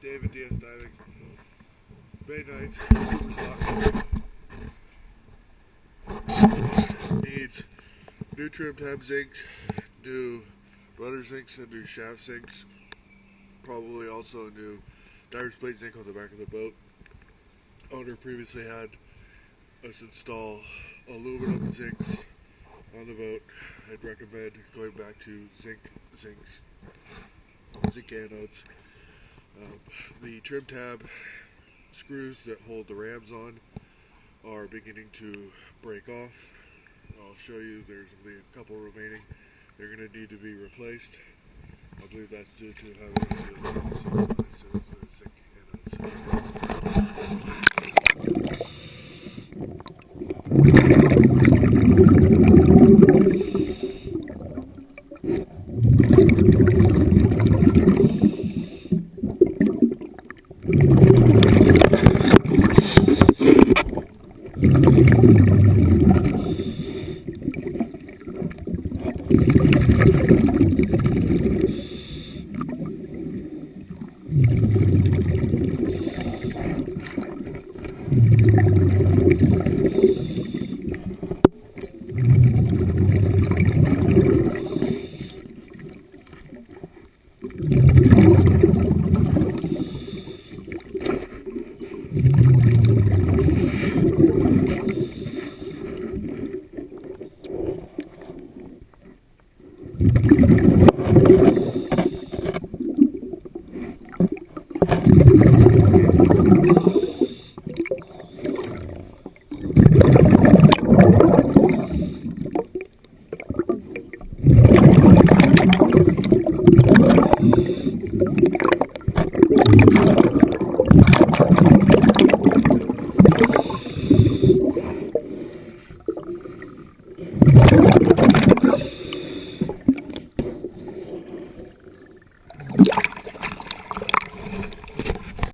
David DS Diving. May 9th, super hot. Needs new trim tab zincs, new rudder zincs, and new shaft zincs. Probably also a new diver's plate zinc on the back of the boat. Owner previously had us install aluminum zincs on the boat. I'd recommend going back to zinc anodes. The trim tab screws that hold the rams on are beginning to break off. I'll show you, there's only a couple remaining. They're going to need to be replaced. I believe that's due to having the aluminum zincs instead of the zinc anodes.